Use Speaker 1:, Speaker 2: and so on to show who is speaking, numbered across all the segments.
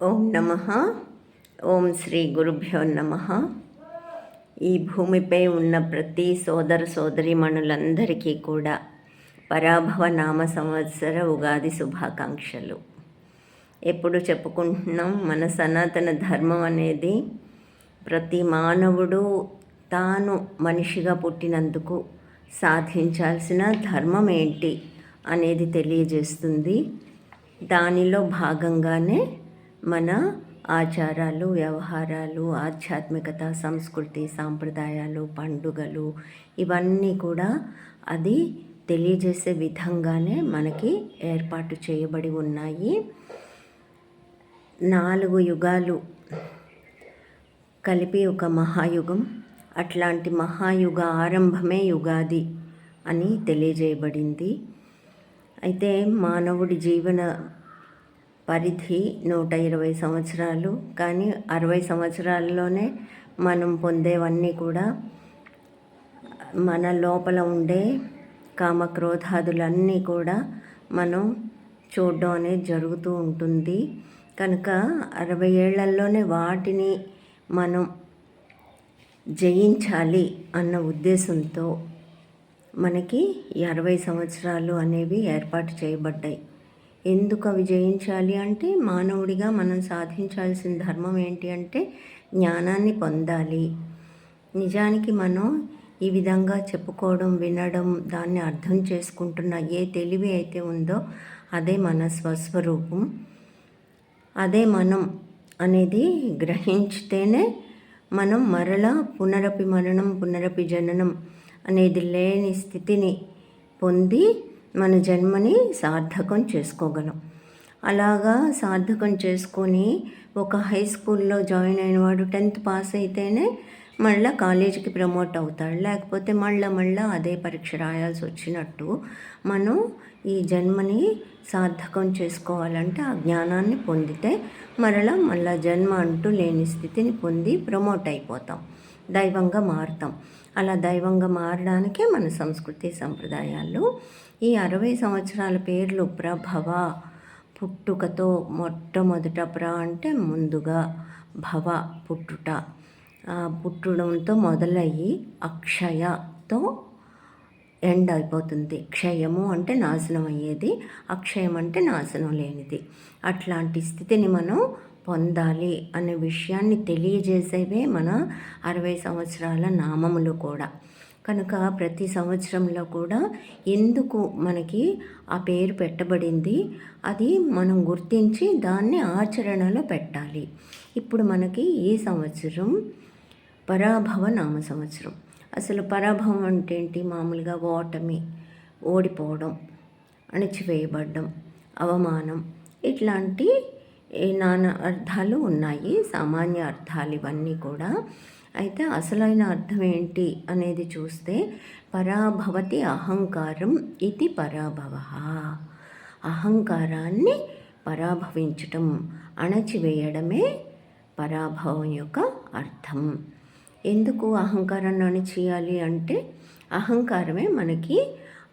Speaker 1: ఓం నమ. ఓం శ్రీ గురుభ్యో నమ. ఈ భూమిపై ఉన్న ప్రతి సోదర సోదరీమణులందరికీ కూడా పరాభవ నామ సంవత్సర ఉగాది శుభాకాంక్షలు. ఎప్పుడు చెప్పుకుంటున్నాం, మన సనాతన ధర్మం అనేది ప్రతి మానవుడు తాను మనిషిగా పుట్టినందుకు సాధించాల్సిన ధర్మం ఏంటి అనేది తెలియజేస్తుంది. దానిలో భాగంగానే మన ఆచారాలు, వ్యవహారాలు, ఆధ్యాత్మికత, సంస్కృతి, సాంప్రదాయాలు, పండుగలు ఇవన్నీ కూడా అది తెలియజేసే విధంగానే మనకి ఏర్పాటు చేయబడి ఉన్నాయి. 4 యుగాలు కలిపి ఒక మహాయుగం. అట్లాంటి మహాయుగ ఆరంభమే యుగాది అని తెలియజేయబడింది. అయితే మానవుడి జీవన పరిధి 120 సంవత్సరాలు. కానీ 60 సంవత్సరాల్లోనే మనం పొందేవన్నీ కూడా మన లోపల ఉండే కామక్రోధాదులన్నీ కూడా మనం చూడడం అనేది జరుగుతూ ఉంటుంది. కనుక 60 ఏళ్లలోనే వాటిని మనం జయించాలి అన్న ఉద్దేశంతో మనకి ఈ 60 సంవత్సరాలు అనేవి ఏర్పాటు చేయబడ్డాయి. ఎందుకు అవి జయించాలి అంటే, మానవుడిగా మనం సాధించాల్సిన ధర్మం ఏంటి అంటే జ్ఞానాన్ని పొందాలి. నిజానికి మనం ఈ విధంగా చెప్పుకోవడం, వినడం, దాన్ని అర్థం చేసుకుంటున్న ఏ తెలివి అయితే ఉందో అదే మన స్వస్వరూపం. అదే మనం అనేది గ్రహించితేనే మనం మరలా పునరపి మరణం, పునరపి జననం అనేది లేని స్థితిని పొంది మన జన్మని సార్థకం చేసుకోగలం. అలాగా సార్థకం చేసుకొని ఒక హై స్కూల్లో జాయిన్ అయిన వాడు 10th పాస్ అయితేనే మళ్ళీ కాలేజీకి ప్రమోట్ అవుతాడు. లేకపోతే మళ్ళీ అదే పరీక్ష రాయాల్సి వచ్చినట్టు మనం ఈ జన్మని సార్థకం చేసుకోవాలంటే ఆ జ్ఞానాన్ని పొందితే మళ్ళా జన్మ అంటూ లేని స్థితిని పొంది ప్రమోట్ అయిపోతాం, దైవంగా మారుతాం. అలా దైవంగా మారడానికే మన సంస్కృతి సంప్రదాయాలు. ఈ 60 సంవత్సరాల పేర్లు ప్రభవ, పుట్టుకతో మొట్టమొదట, అంటే ముందుగా, భవ పుట్టుట, పుట్టడంతో మొదలయ్యి అక్షయతో ఎండ్ అయిపోతుంది. క్షయము అంటే నాశనం అయ్యేది, అక్షయం అంటే నాశనం లేనిది. అట్లాంటి స్థితిని మనం పొందాలి అనే విషయాన్ని తెలియజేసేవే మన 60 సంవత్సరాల నామములు కూడా. కనుక ప్రతి సంవత్సరంలో కూడా ఎందుకు మనకి ఆ పేరు పెట్టబడింది, అది మనం గుర్తించి దాన్ని ఆచరణలో పెట్టాలి. ఇప్పుడు మనకి ఈ సంవత్సరం పరాభవ నామ సంవత్సరం. అసలు పరాభవం అంటే ఏంటి? మామూలుగా ఓటమి, ఓడిపోవడం, అణచివేయబడ్డం, అవమానం, ఇట్లాంటి నానా అర్థాలు ఉన్నాయి, సామాన్య అర్థాలు ఇవన్నీ కూడా. అయితే అసలైన అర్థం ఏంటి అనేది చూస్తే పరాభవతి అహంకారం ఇది పరాభవ. అహంకారాన్ని పరాభవించటం, అణచివేయడమే పరాభవం యొక్క అర్థం. ఎందుకు అహంకారాన్ని అణచివేయాలి అంటే అహంకారమే మనకి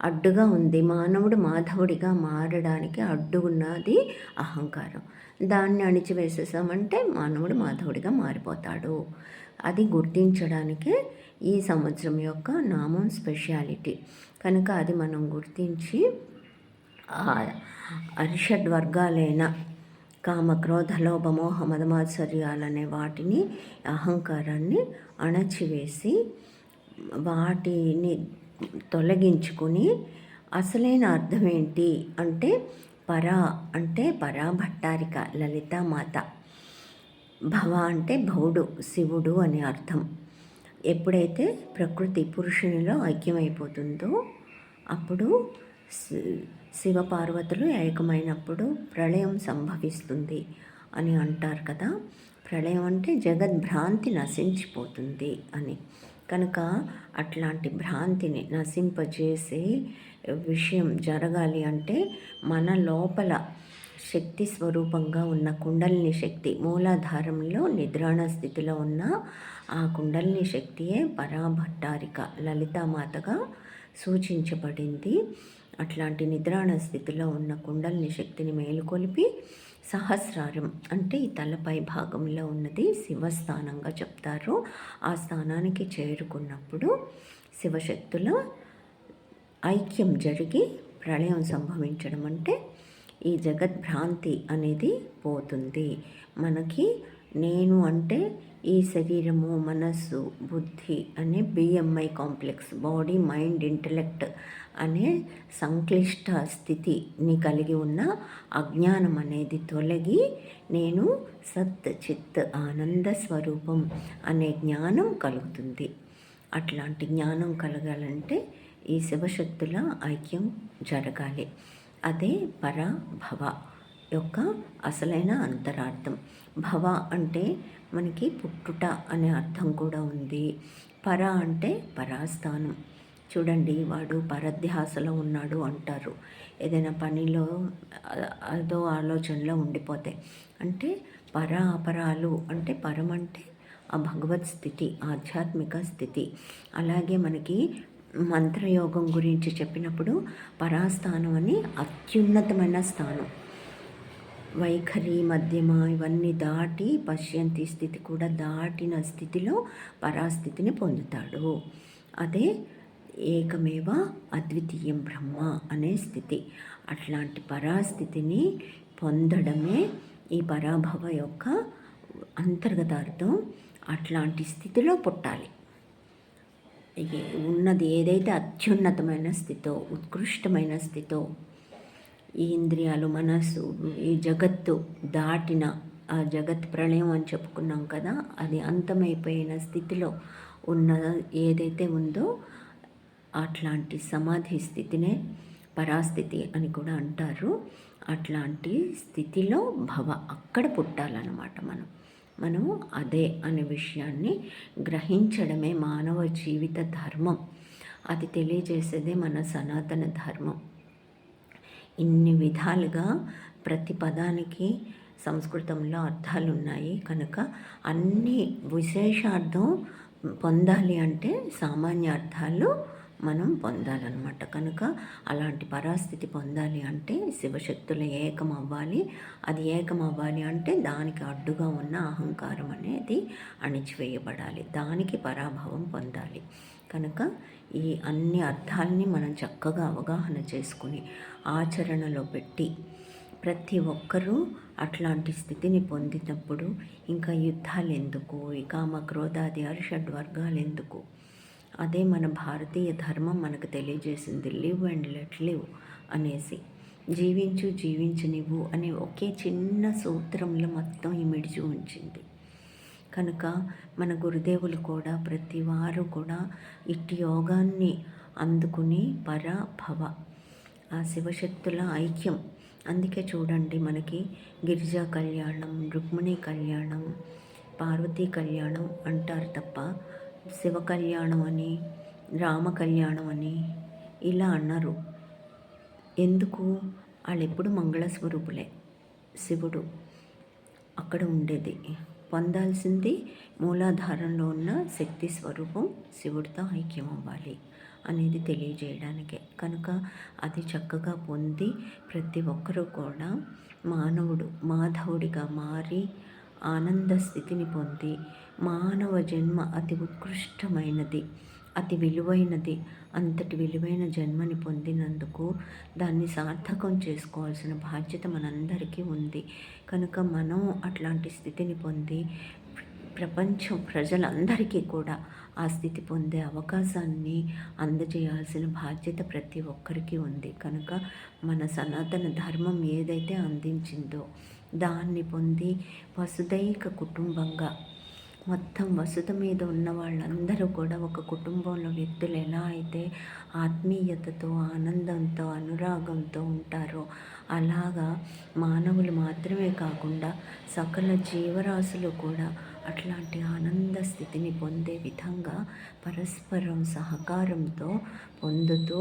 Speaker 1: అడ్డుగా ఉంది. మానవుడు మాధవుడిగా మారడానికి అడ్డున్నది అహంకారం. దాన్ని అణిచివేసేసామంటే మానవుడు మాధవుడిగా మారిపోతాడు. అది గుర్తించడానికే ఈ సంవత్సరం యొక్క నామం స్పెషాలిటీ. కనుక అది మనం గుర్తించి అరిషడ్ వర్గాలైన కామ, క్రోధ, లోభ, మోహ, మదమాత్సర్యాలనే వాటిని, అహంకారాన్ని అణచివేసి వాటిని తొలగించుకొని అసలైన అర్థం ఏంటి అంటే అంటే పరాభట్టారిక లలితామాత, భవ అంటే భవుడు, శివుడు అని అర్థం. ఎప్పుడైతే ప్రకృతి పురుషునిలో ఐక్యమైపోతుందో అప్పుడు శివపార్వతులు ఏకమైనప్పుడు ప్రళయం సంభవిస్తుంది అని అంటారు కదా. ప్రళయం అంటే జగద్భ్రాంతి నశించిపోతుంది అని. కనుక అట్లాంటి భ్రాంతిని నశింపజేసే విషయం జరగాలి అంటే మన లోపల శక్తి స్వరూపంగా ఉన్న కుండలిని శక్తి, మూలాధారంలో నిద్రాణ స్థితిలో ఉన్న ఆ కుండలిని శక్తియే పరాభట్టారిక లలితామాతగా సూచించబడింది. అట్లాంటి నిద్రాణ స్థితిలో ఉన్న కుండలిని శక్తిని మేలుకొలిపి సహస్రారం అంటే ఈ తలపై భాగంలో ఉన్నది శివస్థానంగా చెప్తారు. ఆ స్థానానికి చేరుకున్నప్పుడు శివశక్తుల ఐక్యం జరిగి ప్రళయం సంభవించడం అంటే ఈ జగద్భ్రాంతి అనేది పోతుంది. మనకి నేను అంటే ఈ శరీరము, మనస్సు, బుద్ధి అనే BMI complex, body mind intellect అనే సంక్లిష్ట స్థితిని కలిగి ఉన్న అజ్ఞానం అనేది తొలగి నేను సత్ చిత్ ఆనంద స్వరూపం అనే జ్ఞానం కలుగుతుంది. అట్లాంటి జ్ఞానం కలగాలంటే ఈ శివశక్తుల ఐక్యం జరగాలి. అదే పరభవ యొక్క అసలైన అంతరార్థం. భవ అంటే మనకి పుట్టుట అనే అర్థం కూడా ఉంది. పర అంటే పరాస్థానం. చూడండి, వాడు పరధ్యాసలో ఉన్నాడు అంటారు. ఏదైనా పనిలో అదో ఆలోచనలో ఉండిపోతే అంటే పర అపరాలు అంటే పరం అంటే ఆ భగవత్ స్థితి, ఆధ్యాత్మిక స్థితి. అలాగే మనకి మంత్రయోగం గురించి చెప్పినప్పుడు పరాస్థానం అని అత్యున్నతమైన స్థానం. వైఖరి, మధ్యమ ఇవన్నీ దాటి పశ్యంతి స్థితి కూడా దాటిన స్థితిలో పరాస్థితిని పొందుతాడు. అదే ఏకమేవ అద్వితీయం బ్రహ్మ అనే స్థితి. అట్లాంటి పరాస్థితిని పొందడమే ఈ పరాభవ యొక్క అంతర్గతార్థం. అట్లాంటి స్థితిలో పుట్టాలి. ఉన్నది ఏదైతే అత్యున్నతమైన స్థితో, ఉత్కృష్టమైన స్థితో, ఈ ఇంద్రియాలు, మనస్సు, ఈ జగత్తు దాటిన ఆ జగత్ ప్రళయం అని చెప్పుకున్నాం కదా, అది అంతమైపోయిన స్థితిలో ఉన్న ఏదైతే ఉందో అట్లాంటి సమాధి స్థితినే పరాస్థితి అని కూడా అంటారు. అట్లాంటి స్థితిలో భవ, అక్కడ పుట్టాలన్నమాట. మనము అదే అనే విషయాన్ని గ్రహించడమే మానవ జీవిత ధర్మం. అది తెలియజేసేదే మన సనాతన ధర్మం. ఇన్ని విధాలుగా ప్రతి పదానికి సంస్కృతంలో అర్థాలు ఉన్నాయి కనుక అన్ని విశేషార్థం పొందాలి అంటే సామాన్య అర్థాలు మనం పొందాలన్నమాట. కనుక అలాంటి పరాస్థితి పొందాలి అంటే శివశక్తుల ఏకం అవ్వాలి. అది ఏకం అవ్వాలి అంటే దానికి అడ్డుగా ఉన్న అహంకారం అనేది అణిచివేయబడాలి. దానికి పరాభవం పొందాలి. కనుక ఈ అన్ని అర్థాలని మనం చక్కగా అవగాహన చేసుకుని ఆచరణలో పెట్టి ప్రతి ఒక్కరూ అట్లాంటి స్థితిని పొందినప్పుడు ఇంకా యుద్ధాలు ఎందుకు, ఈ కామ క్రోధాది అరిషడ్ వర్గాలు ఎందుకు? అదే మన భారతీయ ధర్మం మనకు తెలియజేసింది. లివ్ అండ్ లెట్ లివ్ అనేసి, జీవించు జీవించనివ్వు అనే ఒకే చిన్న సూత్రంలో మొత్తం ఇమిడిచి ఉంచింది. కనుక మన గురుదేవులు కూడా ప్రతి వారు కూడా ఇట్టి యోగాన్ని అందుకుని పరభవ ఆ శివశక్తుల ఐక్యం. అందుకే చూడండి, మనకి గిరిజా కళ్యాణం, రుక్మిణి కళ్యాణం, పార్వతీ కళ్యాణం అంటారు తప్ప శివ కళ్యాణం అని, రామ కళ్యాణం అని ఇలా అన్నారు. ఎందుకు? వాళ్ళు ఎప్పుడు మంగళస్వరూపులే. శివుడు అక్కడ ఉండేది, పొందాల్సింది మూలాధారంలో ఉన్న శక్తి స్వరూపం శివుడితో ఐక్యం అవ్వాలి అనేది తెలియజేయడానికే. కనుక అది చక్కగా పొంది ప్రతి ఒక్కరూ కూడా మానవుడు మాధవుడిగా మారి ఆనంద స్థితిని పొంది మానవ జన్మ అతి ఉత్కృష్టమైనది, అతి విలువైనది. అంతటి విలువైన జన్మని పొందినందుకు దాన్ని సార్థకం చేసుకోవాల్సిన బాధ్యత మనందరికీ ఉంది. కనుక మనం అట్లాంటి స్థితిని పొంది ప్రపంచం ప్రజలందరికీ కూడా ఆ స్థితి పొందే అవకాశాన్ని అందజేయాల్సిన బాధ్యత ప్రతి ఒక్కరికి ఉంది. కనుక మన సనాతన ధర్మం ఏదైతే అందించిందో దాన్ని పొంది వసుదైక కుటుంబంగా మొత్తం వసుధ మీద ఉన్న వాళ్ళందరూ కూడా ఒక కుటుంబంలో వ్యక్తులు ఎలా అయితే ఆత్మీయతతో, ఆనందంతో, అనురాగంతో ఉంటారో అలాగా మానవులు మాత్రమే కాకుండా సకల జీవరాశులు కూడా అట్లాంటి ఆనంద స్థితిని పొందే విధంగా పరస్పరం సహకారంతో పొందుతూ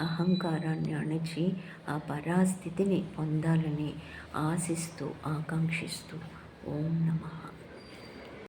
Speaker 1: అహంకారాన్ని అణచి ఆ పరాస్థితిని పొందాలని ఆశిస్తూ ఆకాంక్షిస్తూ ఓం నమః.